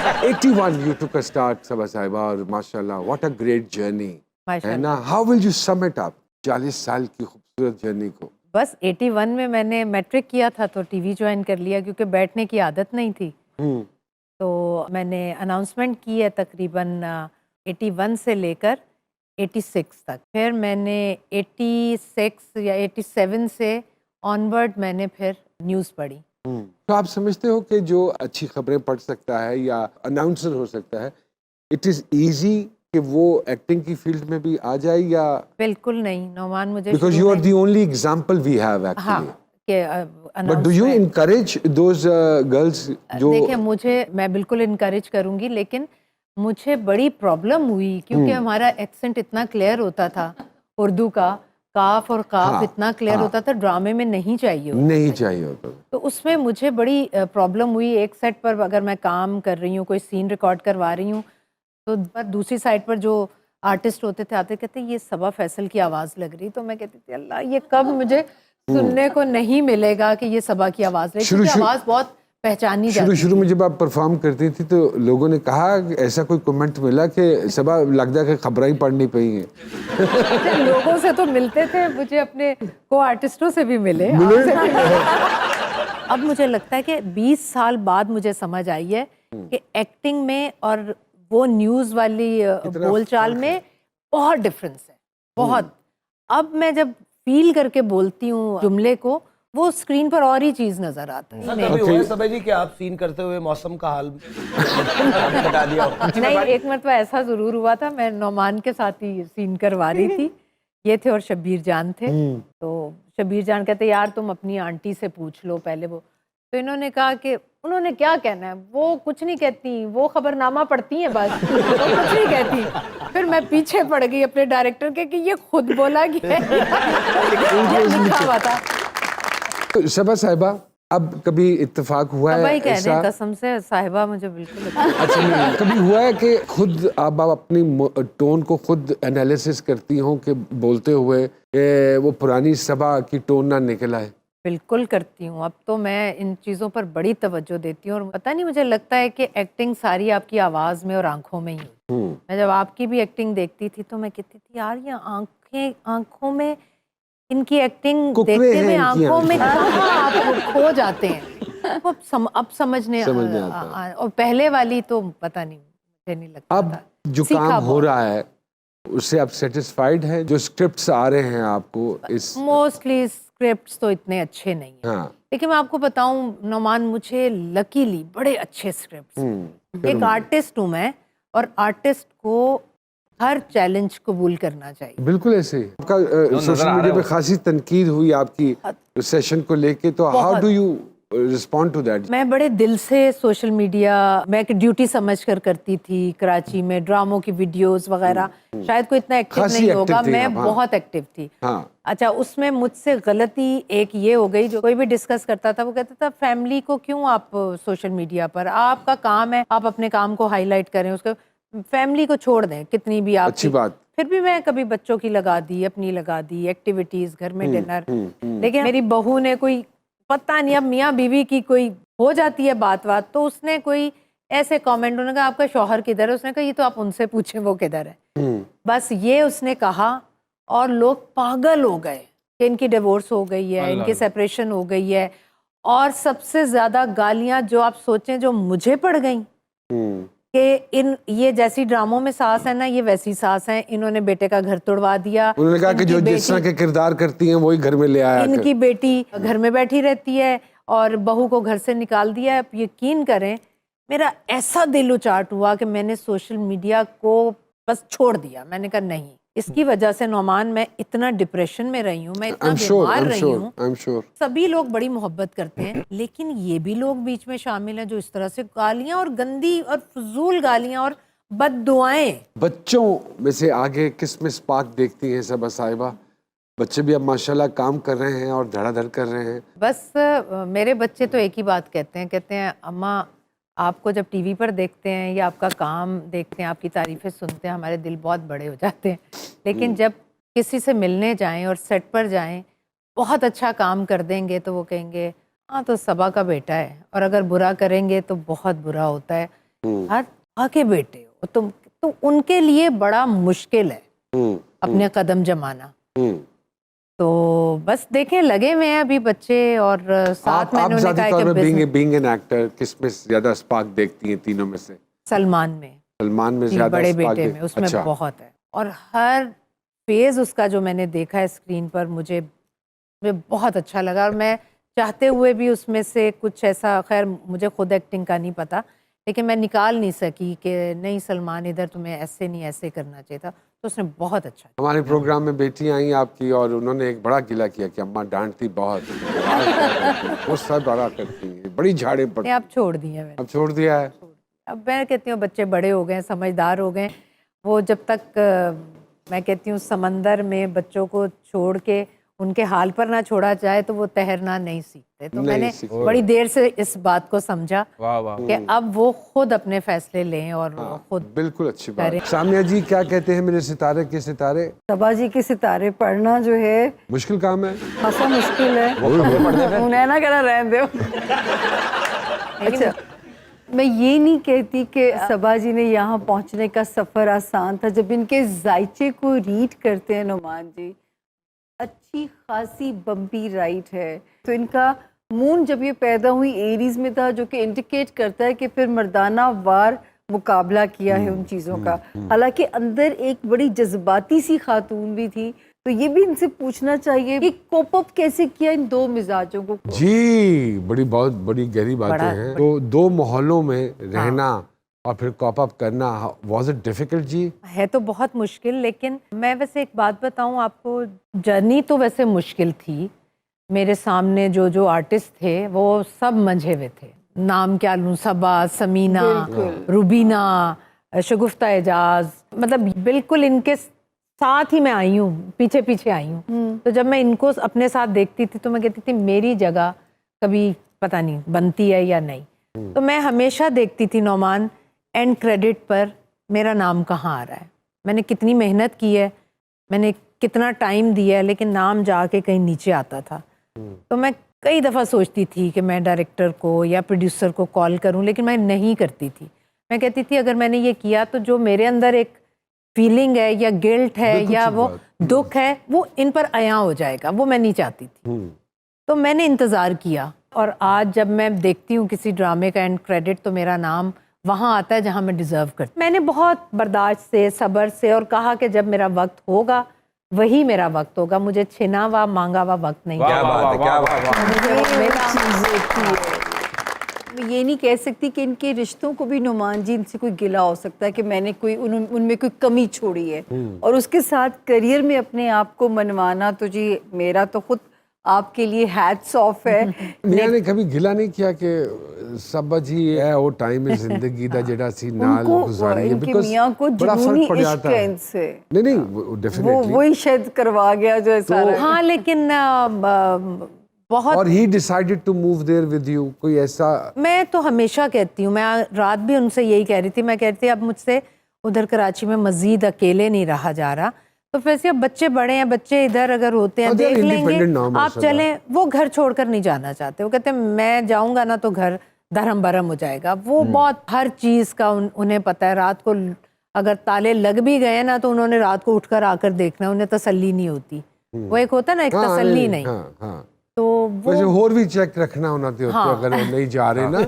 81 you took a start, Sabaa Sahiba, और माशाल्लाह what a great journey है ना. How will you sum it up 40 साल की खूबसूरत जर्नी को? बस 81 में मैंने मैट्रिक किया था तो टीवी ज्वाइन कर लिया क्योंकि बैठने की आदत नहीं थी. तो मैंने अनाउंसमेंट की है तकरीबन 81 से लेकर 86 तक. फिर मैंने 86 या 87 से ऑनवर्ड मैंने फिर न्यूज़ पढ़ी. तो आप समझते हो कि जो अच्छी खबरें पढ़ सकता है या अनाउंसर हो सकता है, इट इज इजी कि वो एक्टिंग की फील्ड में भी आ जाए या? बिल्कुल नहीं नौमान, मुझे because you are the only example we have actually. But do you encourage those girls जो? देखिए मैं बिल्कुल इनकरेज करूंगी, लेकिन मुझे बड़ी प्रॉब्लम हुई क्योंकि हमारा एक्सेंट इतना क्लियर होता था, उर्दू का काफ और काफ इतना क्लियर होता था, ड्रामे में नहीं चाहिए होता. तो उसमें मुझे बड़ी प्रॉब्लम हुई. एक सेट पर अगर मैं काम कर रही हूँ, कोई सीन रिकॉर्ड करवा रही हूँ, तो दूसरी साइड पर जो आर्टिस्ट होते थे आते कहते ये सबा फैसल की आवाज़ लग रही. तो मैं कहती थी अल्लाह ये कब मुझे सुनने को नहीं मिलेगा कि ये सबा की आवाज़ लग रही. आवाज़ बहुत पहचानी जाती. शुरू में जब आप परफॉर्म करती थी तो लोगों ने कहा, ऐसा कोई कमेंट मिला कि सबा लगता है कि खबरें ही पढ़नी पई हैं? लोगों से तो मिलते थे, मुझे अपने को आर्टिस्टों से भी मिले. अब मुझे लगता है कि 20 साल बाद मुझे समझ आई है कि एक्टिंग में और वो न्यूज़ वाली बोलचाल में बहुत डिफरेंस है, बहुत. अब मैं जब फील करके बोलती हूँ जुमले को, वो स्क्रीन पर और ही चीज नजर आता है. कभी हुआ सबा जी कि आप सीन करते हुए मौसम का हाल बता दिया? नहीं, एक मरतबा ऐसा जरूर हुआ था. मैं नौमान के साथ ही सीन करवा रही थी. ये थे और शब्बीर जान थे. तो शब्बीर जान कहते यार तुम अपनी आंटी से पूछ लो पहले. वो तो इन्होंने कहा कि उन्होंने क्या कहना है, वो कुछ नहीं कहती, वो खबरनामा पढ़ती हैं बस, वो कुछ नहीं कहती. फिर मैं पीछे पड़ गई अपने डायरेक्टर के कि ये खुद बोला गया है, लिखा हुआ था. सबा साहिबा, अब कभी इत्तेफाक हुआ है ऐसा? कसम से साहिबा मुझे बिल्कुल अच्छा नहीं, कभी हुआ है कि खुद आप अपनी टोन को खुद एनालिसिस करती हो कि बोलते हुए वो पुरानी सबा की टोन ना निकल आए? बिल्कुल करती हूँ. अब तो मैं इन चीज़ों पर बड़ी तवज्जो देती हूँ. और पता नहीं, मुझे लगता है कि एक्टिंग सारी आपकी आवाज़ में और आंखों में ही. मैं जब आपकी भी एक्टिंग देखती थी तो मैं कहती थी यार ये आंखों में इनकी एक्टिंग देखते हुए आंखों में आप खो जाते हैं. अब समझने और पहले वाली तो पता नहीं, मुझे नहीं लगता. अब जो काम हो रहा है उससे आप सेटिस्फाइड हैं? जो स्क्रिप्ट्स आ रहे हैं आपको, इस मोस्टली स्क्रिप्ट्स तो इतने अच्छे नहीं हैं. लेकिन मैं आपको बताऊं नौमान, मुझे लकीली बड़े अच्छे स्क्रिप्ट्स. एक आर्टिस्ट हूं मैं, और आर्टिस्ट को हर चैलेंज कबूल करना चाहिए. बिल्कुल ऐसे. आपका सोशल मीडिया पे खासी तनकीद हुई आपकी सेशन को लेके, तो how do you respond to that? मैं बड़े दिल से सोशल मीडिया मैं एक ड्यूटी समझकर करती थी. कराची में ड्रामों की वीडियोस वगैरह, शायद कोई इतना एक्टिव नहीं होगा, मैं बहुत एक्टिव थी. अच्छा, उसमें मुझसे गलती एक ये हो गई, जो कोई भी डिस्कस करता था वो कहता था फैमिली को क्यों आप सोशल मीडिया पर, आपका काम है आप अपने काम को हाईलाइट करें, उसको फैमिली को छोड़ दें. कितनी भी आप अच्छी बात. फिर भी मैं कभी बच्चों की लगा दी, अपनी लगा दी, एक्टिविटीज, घर में डिनर. लेकिन मेरी बहू ने कोई पता नहीं, अब मियाँ बीवी की कोई हो जाती है बात, तो उसने कोई ऐसे कमेंट, उन्होंने कहा आपका शौहर किधर है? उसने कहा ये तो आप उनसे पूछें वो किधर है. बस ये उसने कहा और लोग पागल हो गए कि इनकी डिवोर्स हो गई है, इनकी सेपरेशन हो गई है. और सबसे ज्यादा गालियां जो आप सोचें जो मुझे पड़ गई कि ये जैसी ड्रामों में सास है ना, ये वैसी सास है, इन्होंने बेटे का घर तोड़वा दिया. उन्होंने कहा कि जो जिस तरह के किरदार करती हैं वही घर में ले आया. इनकी बेटी घर में बैठी रहती है और बहू को घर से निकाल दिया है. यकीन करें मेरा ऐसा दिल उचाट हुआ कि मैंने सोशल मीडिया को बस छोड़ दिया. मैंने कहा नहीं, इसकी वजह से नौमान मैं इतना डिप्रेशन में रही हूँ, मैं इतना बीमार रही हूँ. सभी लोग बड़ी मोहब्बत करते हैं, लेकिन ये भी लोग बीच में शामिल हैं जो इस तरह से गालियां और गंदी और फजूल गालियां और बद्दुआएं. बच्चों में से आगे किसमिस पाक देखती हैं सबा साहिबा? बच्चे भी अब माशाल्लाह काम कर रहे हैं और धड़ाधड़ कर रहे हैं. बस मेरे बच्चे तो एक ही बात कहते हैं अम्मा आपको जब टीवी पर देखते हैं या आपका काम देखते हैं, आपकी तारीफ़ें सुनते हैं, हमारे दिल बहुत बड़े हो जाते हैं. लेकिन जब किसी से मिलने जाएं और सेट पर जाएं, बहुत अच्छा काम कर देंगे तो वो कहेंगे हाँ तो सबा का बेटा है, और अगर बुरा करेंगे तो बहुत बुरा होता है. हर आके बेटे हो तुम, तो उनके लिए बड़ा मुश्किल है अपने कदम जमाना। तो बस देखें, लगे हुए हैं अभी बच्चे, और साथ में उन्होंने कहा कि बीइंग एन एक्टर किस में ज्यादा स्पार्क देखती हैं तीनों में से? सलमान में ज्यादा बड़े spark बेटे में उसमें अच्छा। बहुत है, और हर फेज उसका जो मैंने देखा है स्क्रीन पर मुझे बहुत अच्छा लगा। और मैं चाहते हुए भी उसमें से कुछ ऐसा, खैर मुझे खुद एक्टिंग का नहीं पता, लेकिन मैं निकाल नहीं सकी कि नहीं सलमान इधर तुम्हें ऐसे नहीं ऐसे करना चाहिए था, तो उसने बहुत अच्छा। हमारे प्रोग्राम में बेटी आई आपकी और उन्होंने एक बड़ा गिला किया कि अम्मा डांटती बहुत, गुस्सा बड़ा करती है, बड़ी झाड़े पड़ती। अब छोड़ दिया मैंने, अब छोड़ दिया है। अब मैं कहती हूँ बच्चे बड़े हो गए, समझदार हो गए, वो जब तक मैं कहती हूँ समंदर में बच्चों को छोड़ के उनके हाल पर ना छोड़ा जाए तो वो तैरना नहीं सीखते। तो मैंने बड़ी देर से इस बात को समझा कि अब वो खुद अपने फैसले लें और खुद बिल्कुल अच्छी बात। सामिया जी क्या कहते हैं मेरे सितारे के सितारे? सबा जी के सितारे पढ़ना जो है मुश्किल काम है, खासा मुश्किल है। उन्हें ना कहना रहने दो। अच्छा, मैं ये नहीं कहती कि सबा जी ने यहाँ पहुँचने का सफ़र आसान था। जब इनके जायचे को रीड करते हैं नुमान जी, अच्छी खासी बम्पी राइट है। तो इनका मून जब ये पैदा हुई एरीज में था, जो कि इंडिकेट करता है कि फिर मर्दाना वार मुकाबला किया है उन चीज़ों का। हालांकि अंदर एक बड़ी जज्बाती सी खातून भी थी, तो ये भी इनसे पूछना चाहिए कि कोप अप कैसे किया इन दो मिजाजों को। जी बहुत बड़ी गहरी बातें हैं। तो दो माहौलों में रहना और फिर कॉप अप करना, वाज इट डिफिकल्ट जी? है तो बहुत मुश्किल, लेकिन मैं वैसे एक बात बताऊं आपको, जर्नी तो वैसे मुश्किल थी। मेरे सामने जो जो आर्टिस्ट थे वो सब मंझे हुए थे, नाम क्या लूं, सबा, समीना, रुबीना, शगुफ्ता एजाज, मतलब बिल्कुल इनके साथ ही मैं आई हूँ, पीछे पीछे आई हूँ। तो जब मैं इनको अपने साथ देखती थी तो मैं कहती थी मेरी जगह कभी पता नहीं बनती है या नहीं। तो मैं हमेशा देखती थी नौमान एंड क्रेडिट पर मेरा नाम कहाँ आ रहा है, मैंने कितनी मेहनत की है, मैंने कितना टाइम दिया है, लेकिन नाम जाके कहीं नीचे आता था। तो मैं कई दफ़ा सोचती थी कि मैं डायरेक्टर को या प्रोड्यूसर को कॉल करूं, लेकिन मैं नहीं करती थी। मैं कहती थी अगर मैंने ये किया तो जो मेरे अंदर एक फीलिंग है या गिल्ट है या वो दुख है वो इन पर आया हो जाएगा, वो मैं नहीं चाहती थी। तो मैंने इंतज़ार किया, और आज जब मैं देखती हूँ किसी ड्रामे का एंड क्रेडिट तो मेरा नाम वहाँ आता है जहाँ मैं डिज़र्व करती। मैंने बहुत बर्दाश्त से, सब्र से, और कहा कि जब मेरा वक्त होगा वही मेरा वक्त होगा, मुझे छिना हुआ मांगा हुआ वक्त नहीं। क्या बात है, क्या बात मैं ये नहीं कह सकती कि इनके रिश्तों को भी नुमान जी इनसे कोई गिला हो सकता है कि मैंने कोई उनमें कोई कमी छोड़ी है, और उसके साथ करियर में अपने आप को मनवाना, तो जी मेरा तो खुद आपके लिए हैट्स ऑफ है। मियां ने कभी गिला नहीं किया कि सबा जी है वो टाइम है जिंदगी दा जेड़ा सी नाल गुजारी है, बिकॉज़ मियां को जुनूनी इश्क है इनसे। नहीं डेफिनेटली वही शायद करवा गया जो सारा। हाँ, लेकिन बहुत, और ही decided to move there with you, कोई ऐसा? मैं तो हमेशा कहती हूँ, मैं रात भी उनसे यही कह रही थी, मैं कहती थी अब मुझसे उधर कराची में मजीद अकेले नहीं रहा जा रहा, तो वैसे अब बच्चे बड़े हैं, बच्चे इधर अगर होते हैं देख लेंगे, आप चलें। वो घर छोड़कर नहीं जाना चाहते, वो कहते हैं मैं जाऊंगा ना तो घर धर्म बरम हो जाएगा। वो बहुत हर चीज़ का उन्हें पता है। रात को अगर ताले लग भी गए ना तो उन्होंने रात को उठकर आकर देखना, उन्हें तसल्ली नहीं होती। वो एक होता है ना, एक तसल्ली नहीं। तो वो और भी चेक रखना होना होता है अगर वो नहीं जा रहे ना।